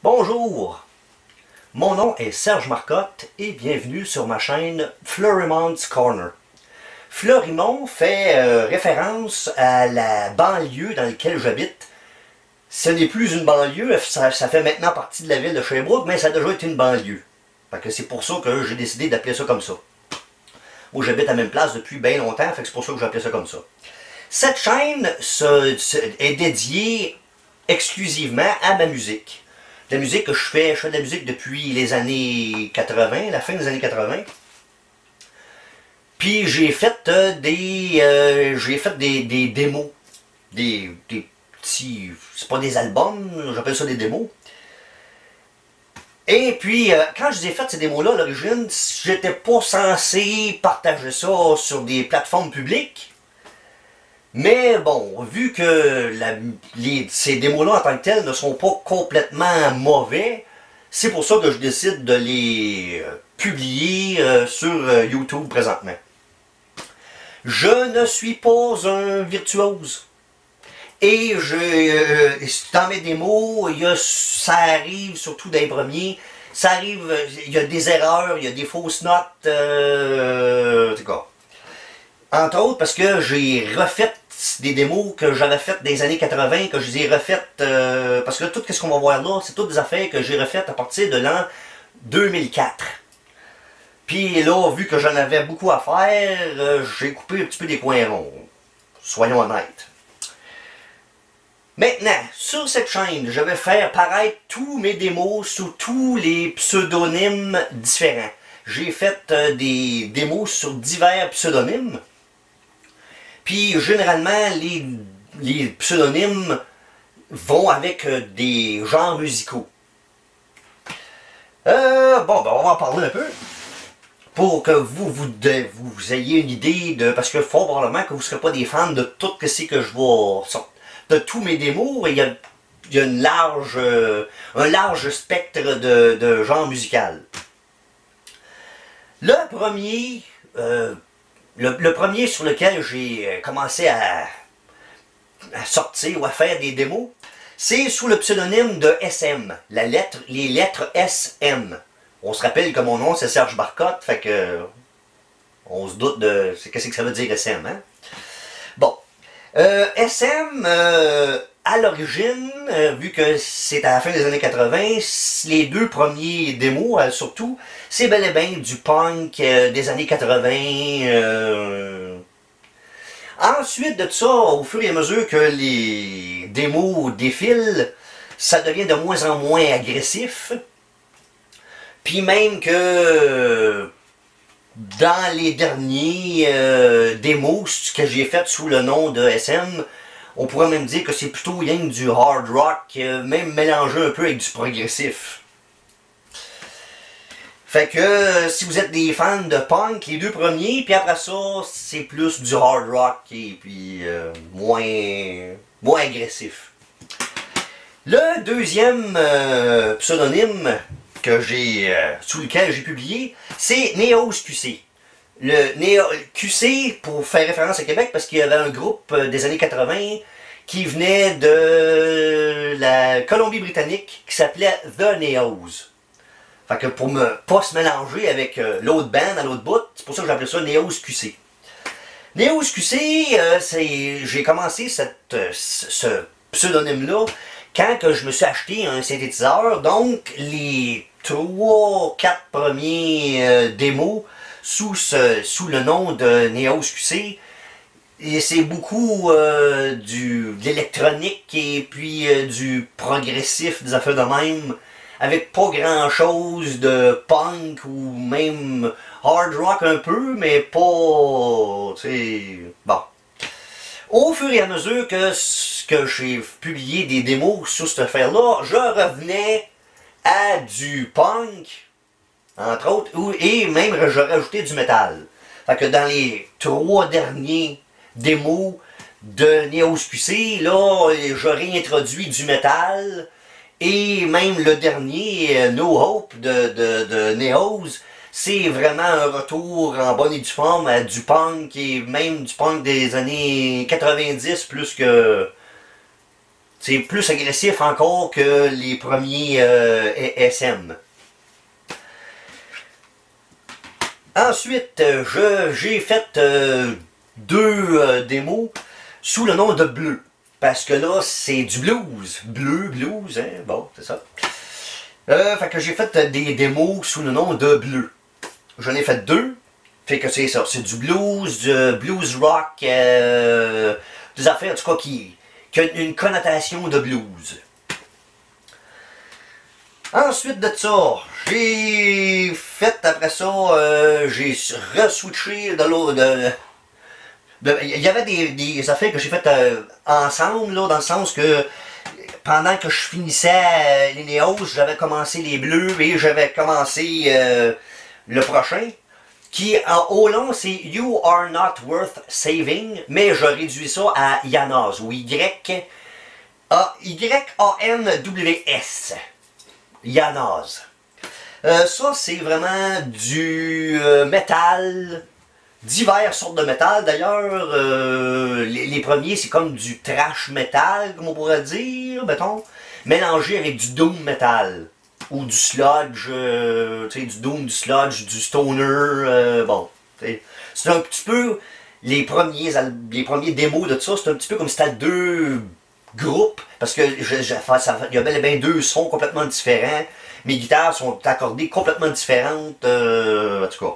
Bonjour, mon nom est Serge Marcotte et bienvenue sur ma chaîne Fleurymont's Corner. Fleurimont fait référence à la banlieue dans laquelle j'habite. Ce n'est plus une banlieue, ça fait maintenant partie de la ville de Sherbrooke, mais ça a déjà été une banlieue. C'est pour ça que j'ai décidé d'appeler ça comme ça. Moi j'habite à la même place depuis bien longtemps, c'est pour ça que j'ai appelé ça comme ça. Cette chaîne est dédiée exclusivement à ma musique. La musique que je fais de la musique depuis les années 80, la fin des années 80. Puis j'ai fait des démos, des petits, c'est pas des albums, j'appelle ça des démos. Et puis quand je vous ai fait ces démos-là à l'origine, j'étais pas censé partager ça sur des plateformes publiques. Mais bon, vu que ces démos-là en tant que telles ne sont pas complètement mauvais, c'est pour ça que je décide de les publier sur YouTube présentement. Je ne suis pas un virtuose. Et dans mes démos, ça arrive surtout dans les premiers, ça arrive, il y a des erreurs, il y a des fausses notes, en tout cas. Entre autres parce que j'ai refait des démos que j'avais faites dans les années 80, que je les ai refaites, parce que là, tout ce qu'on va voir là, c'est toutes des affaires que j'ai refaites à partir de l'an 2004. Puis là, vu que j'en avais beaucoup à faire, j'ai coupé un petit peu des coins ronds. Soyons honnêtes. Maintenant, sur cette chaîne, je vais faire paraître tous mes démos sous tous les pseudonymes différents. J'ai fait des démos sur divers pseudonymes. Puis généralement, les pseudonymes vont avec des genres musicaux. On va en parler un peu. Pour que vous ayez une idée de... Parce que fort probablement que vous ne serez pas des fans de tout ce que je vais sortir. De tous mes démos, il y a un large spectre de genres musicaux. Le premier sur lequel j'ai commencé à sortir ou à faire des démos, c'est sous le pseudonyme de SM, les lettres SM. On se rappelle que mon nom c'est Serge Marcotte, fait que on se doute de qu'est-ce que ça veut dire SM, hein? Bon, SM, à l'origine, vu que c'est à la fin des années 80, les deux premiers démos, surtout, c'est bel et bien du punk des années 80. Ensuite de ça, au fur et à mesure que les démos défilent, ça devient de moins en moins agressif. Puis même que dans les derniers démos que j'ai fait sous le nom de SM, on pourrait même dire que c'est plutôt rien que du hard rock, même mélangé un peu avec du progressif. Fait que si vous êtes des fans de punk, les deux premiers, puis après ça, c'est plus du hard rock et puis moins agressif. Le deuxième pseudonyme sous lequel j'ai publié, c'est Neos QC. Le QC, pour faire référence à Québec, parce qu'il y avait un groupe des années 80 qui venait de la Colombie-Britannique qui s'appelait The Neos. Fait que pour ne pas se mélanger avec l'autre band à l'autre bout, c'est pour ça que j'appelais ça Neos QC. Neos QC, j'ai commencé ce pseudonyme-là quand que je me suis acheté un synthétiseur. Donc les 3-4 premiers démos sous le nom de Neos QC, et c'est beaucoup de l'électronique et puis du progressif, des affaires de même, avec pas grand chose de punk ou même hard rock un peu, mais pas, tu sais, bon. Au fur et à mesure que j'ai publié des démos sur cette affaire-là, je revenais à du punk, entre autres, et même je rajoutais du métal. Fait que dans les 3 derniers démos de Neos QC, là, je réintroduis du métal, et même le dernier, No Hope de Neos, c'est vraiment un retour en bonne et due forme à du punk, et même du punk des années 90, plus que C'est plus agressif encore que les premiers SM. Ensuite, j'ai fait deux démos sous le nom de Bleu. Parce que là, c'est du blues. Bleu, blues, hein? Bon, c'est ça. Fait que j'ai fait des démos sous le nom de Bleu. J'en ai fait deux. Fait que c'est ça. C'est du blues rock, des affaires, en tout cas, qui a une connotation de blues. Ensuite de ça, j'ai fait après ça, j'ai re-switché de l'autre. Il y avait des affaires que j'ai faites ensemble, là, dans le sens que pendant que je finissais les Néos, j'avais commencé les Bleus et j'avais commencé le prochain, qui en haut long c'est You Are Not Worth Saving, mais je réduis ça à Yanaz, ou Y-A-N-W-S. Yanaz. Ça, c'est vraiment du métal, divers sortes de métal. D'ailleurs, les premiers, c'est comme du trash metal, comme on pourrait dire, mettons, mélangé avec du doom metal. Ou du sludge, tu sais, du doom, du sludge, du stoner, bon. C'est un petit peu, les premiers démos de ça, c'est un petit peu comme si c'était deux groupes, parce que il y a bel et bien deux sons complètement différents. Mes guitares sont accordées complètement différentes, en tout cas.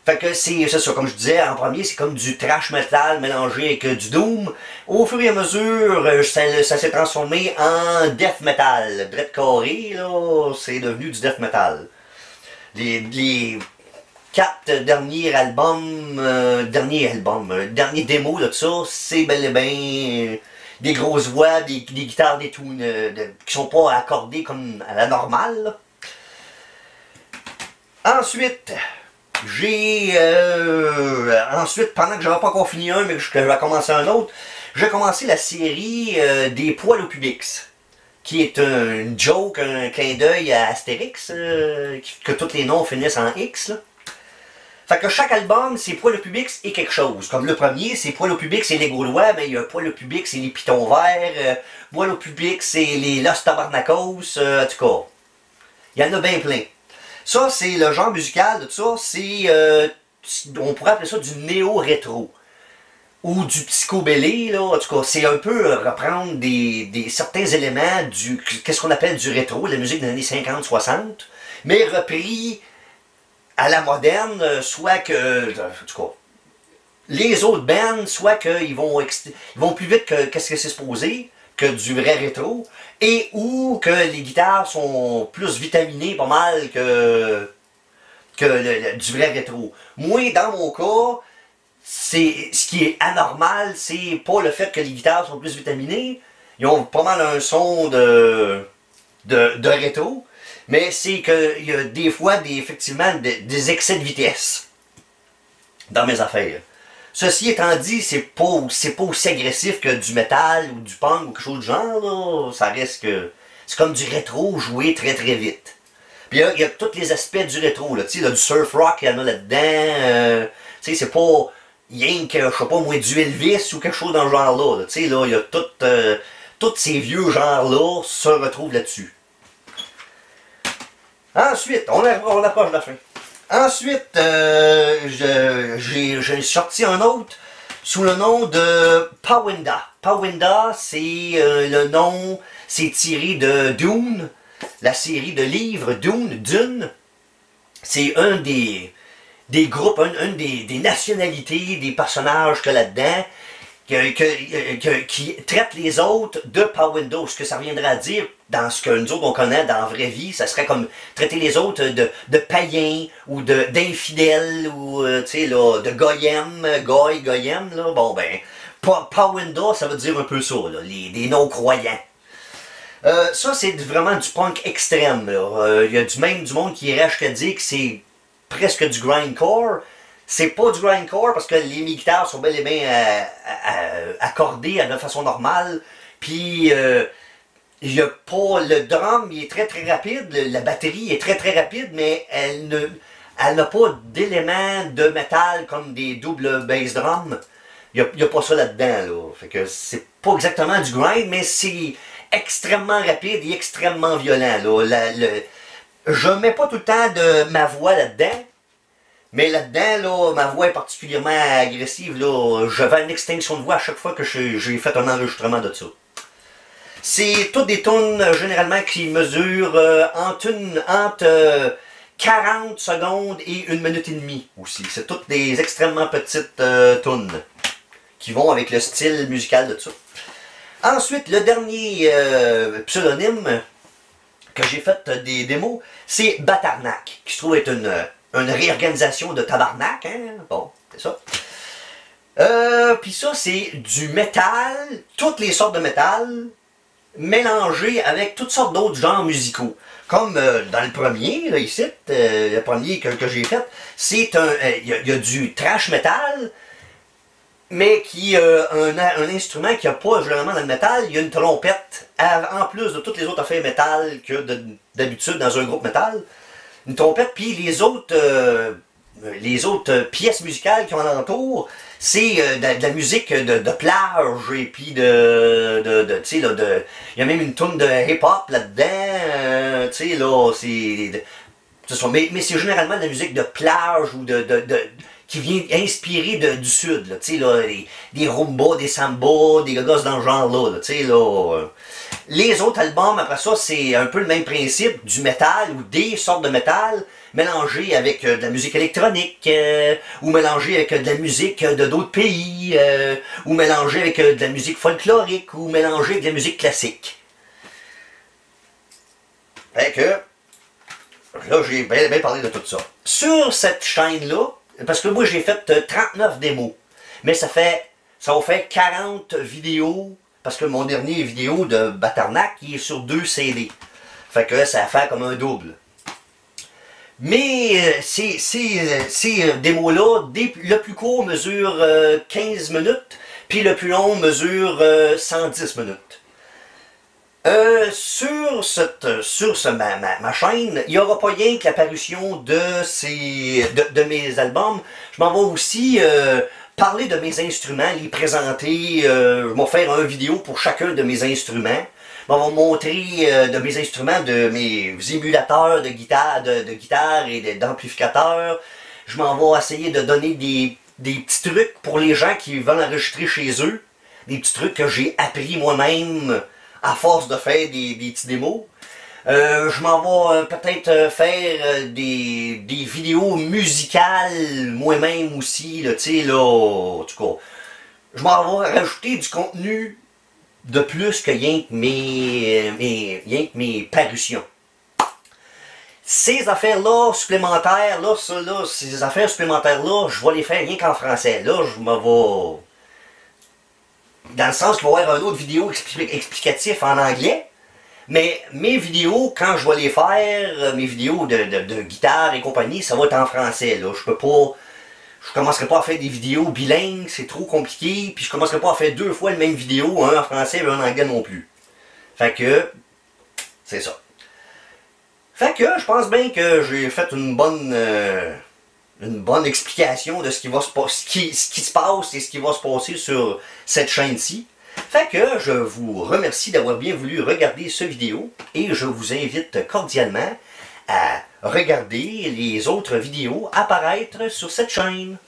Fait que c'est ça, comme je disais, en premier, c'est comme du trash metal mélangé avec du doom. Au fur et à mesure, ça s'est transformé en death metal. Dread carré, là, c'est devenu du death metal. Les quatre derniers derniers démos de tout ça, c'est bel et bien des grosses voix, des guitares, des tunes qui sont pas accordées comme à la normale, là. Ensuite, pendant que j'avais pas encore fini un, mais que j'avais commencé un autre, j'ai commencé la série des poils au Pubix, qui est une joke, un clin d'œil à Astérix, que tous les noms finissent en X, là. Fait que chaque album, c'est poil au Pubix et quelque chose. Comme le premier, c'est poil au Pubix et les Gaulois, mais il y a poil au Pubix et les Pitons Verts, poil au Pubix et les Los Tabarnakos, en tout cas. Il y en a bien plein. Ça, c'est le genre musical de ça, c'est, on pourrait appeler ça du néo-rétro. Ou du psychobélé, là, en tout cas, c'est un peu reprendre certains éléments qu'est-ce qu'on appelle du rétro, la musique des années 50-60, mais repris à la moderne, soit que, en tout cas, les autres bands, soit qu'ils vont plus vite que qu'est-ce que c'est supposé, que du vrai rétro, et ou que les guitares sont plus vitaminées pas mal que du vrai rétro. Moi, dans mon cas, ce qui est anormal, c'est pas le fait que les guitares sont plus vitaminées, ils ont pas mal un son de rétro, mais c'est qu'il y a des fois effectivement des excès de vitesse dans mes affaires. Ceci étant dit, c'est pas aussi agressif que du métal ou du punk ou quelque chose du genre, là. Ça reste que c'est comme du rétro joué très très vite. Puis il y a tous les aspects du rétro, là, tu sais, du surf rock, il y en a là-dedans, tu sais, c'est pas rien que, je sais pas moi, du Elvis ou quelque chose dans ce genre-là, tu sais, là, il y a tous ces vieux genres-là se retrouvent là-dessus. Ensuite, on approche de la fin. Ensuite, j'ai sorti un autre sous le nom de Pawinda. Pawinda, c'est le nom, c'est tiré de Dune, la série de livres Dune. C'est un des groupes, une des nationalités, des personnages que là-dedans, qui traite les autres de Pawinda. Ce que ça reviendrait à dire, dans ce que nous autres on connaît dans la vraie vie, ça serait comme traiter les autres de païens, ou d'infidèles, ou tu sais là, de goyim, goyim, là. Bon ben, Pawinda, ça veut dire un peu ça, là, des non-croyants. Ça, c'est vraiment du punk extrême, là. Il y a du monde qui irait jusqu'à dire que c'est presque du grindcore. C'est pas du grindcore parce que les guitares sont bel et bien accordées de façon normale. Puis, il y a pas, le drum, il est très très rapide, la batterie est très très rapide, mais elle n'a pas d'éléments de métal comme des doubles bass drums. Il n'y a pas ça là-dedans, là. Fait que c'est pas exactement du grind, mais c'est extrêmement rapide et extrêmement violent, là. Je mets pas tout le temps de ma voix là-dedans, mais là-dedans, là, ma voix est particulièrement agressive, là. J'avais une extinction de voix à chaque fois que j'ai fait un enregistrement de ça. C'est toutes des tunes généralement qui mesurent entre 40 secondes et 1 minute et demie aussi. C'est toutes des extrêmement petites tunes qui vont avec le style musical de ça. Ensuite, le dernier pseudonyme que j'ai fait des démos, c'est Batarnac, qui se trouve être une réorganisation de tabarnak, hein? Bon, c'est ça. Puis ça, c'est du métal, toutes les sortes de métal, mélangées avec toutes sortes d'autres genres musicaux. Comme dans le premier, là, ici, le premier que j'ai fait, c'est il y a du trash metal, mais qui un instrument qui n'a pas généralement dans le métal, il y a une trompette, en plus de toutes les autres affaires métal que d'habitude dans un groupe métal. Une trompette, puis les autres pièces musicales qui ont alentour, c'est de la musique de plage, et puis tu sais, là, il y a même une tourne de hip-hop là-dedans, tu sais, là, mais c'est généralement de la musique de plage ou qui vient inspirée du sud, là, tu sais, là, des rumba, des samba, des gogos dans ce genre-là, tu sais, là. Les autres albums, après ça, c'est un peu le même principe, du métal ou des sortes de métal, mélangé avec de la musique électronique, ou mélangé avec de la musique de d'autres pays, ou mélangé avec de la musique folklorique, ou mélangé avec de la musique classique. Fait que, là, j'ai bien parlé de tout ça. Sur cette chaîne-là, parce que moi, j'ai fait 39 démos, mais ça va faire 40 vidéos, parce que mon dernier vidéo de Batarnac, il est sur 2 CD. Fait que là, ça va faire comme un double. Mais ces démos-là, le plus court mesure 15 minutes, puis le plus long mesure 110 minutes. Sur ma chaîne, il n'y aura pas rien que la parution de mes albums. Je m'en vais aussi parler de mes instruments, les présenter. Je vais faire une vidéo pour chacun de mes instruments. On va montrer de mes instruments, de mes émulateurs de guitare et d'amplificateurs. Je m'en vais essayer de donner des petits trucs pour les gens qui veulent enregistrer chez eux. Des petits trucs que j'ai appris moi-même à force de faire des petits démos. Je m'en vais peut-être faire des vidéos musicales moi-même aussi, tu sais, là, en tout cas. Je m'en vais rajouter du contenu de plus que rien que mes parutions. Ces affaires-là supplémentaires, ces affaires supplémentaires-là, je vais les faire rien qu'en français. Là, je me vais... Dans le sens qu'il va y avoir une autre vidéo explicative en anglais. Mais mes vidéos, quand je vais les faire, mes vidéos de guitare et compagnie, ça va être en français. Là. Je commencerai pas à faire des vidéos bilingues, c'est trop compliqué. Puis je commencerai pas à faire 2 fois la même vidéo, un en français et un en anglais non plus. Fait que, c'est ça. Fait que je pense bien que j'ai fait une bonne explication de ce qui se passe et ce qui va se passer sur cette chaîne-ci. Fait que je vous remercie d'avoir bien voulu regarder cette vidéo et je vous invite cordialement à regarder les autres vidéos apparaître sur cette chaîne.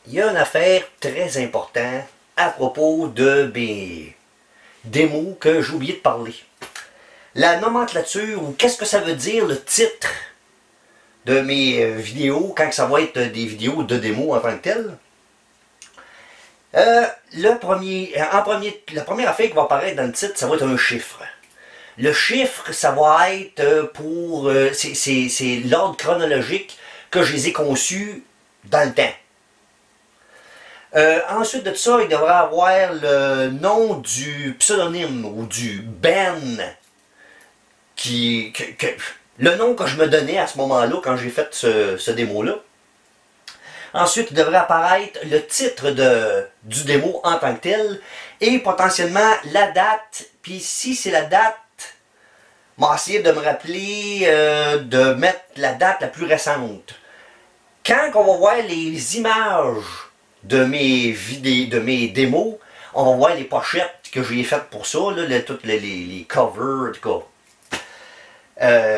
Il y a une affaire très importante à propos de mes démos que j'ai oublié de parler. La nomenclature, ou qu'est-ce que ça veut dire le titre de mes vidéos quand ça va être des vidéos de démos en tant que telles. La première affaire qui va apparaître dans le titre, ça va être un chiffre. Le chiffre, ça va être pour... c'est l'ordre chronologique que je les ai conçus dans le temps. Ensuite de ça, il devrait avoir le nom du pseudonyme ou du band le nom que je me donnais à ce moment-là quand j'ai fait ce démo-là. Ensuite, il devrait apparaître le titre du démo en tant que tel et potentiellement la date. Puis si c'est la date, je vais essayer de me rappeler de mettre la date la plus récente. quand on va voir les images de mes vidéos, de mes démos, on va voir les pochettes que j'ai faites pour ça, là, toutes les covers, en tout cas.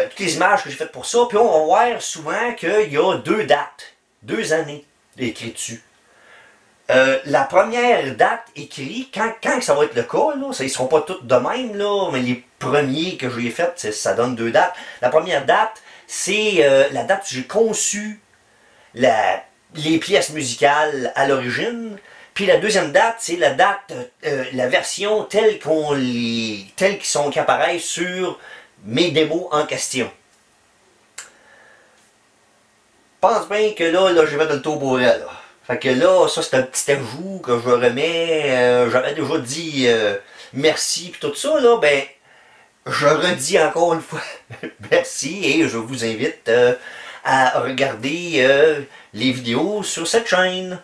Toutes les images que j'ai faites pour ça, puis on va voir souvent qu'il y a 2 dates, 2 années écrites dessus. La première date écrite, quand ça va être le cas, là, ils ne seront pas toutes de même, là, mais les premiers que j'ai faits, ça donne 2 dates. La première date, c'est la date où j'ai conçu les pièces musicales à l'origine. Puis la deuxième date, c'est la date, la version telle qu'ils apparaissent sur mes démos en question. Pense bien que là j'ai fait le tour pour elle. Là. Fait que là, ça c'est un petit ajout que je remets. J'avais déjà dit merci puis tout ça, là, ben je redis encore une fois merci et je vous invite à regarder les vidéos sur cette chaîne.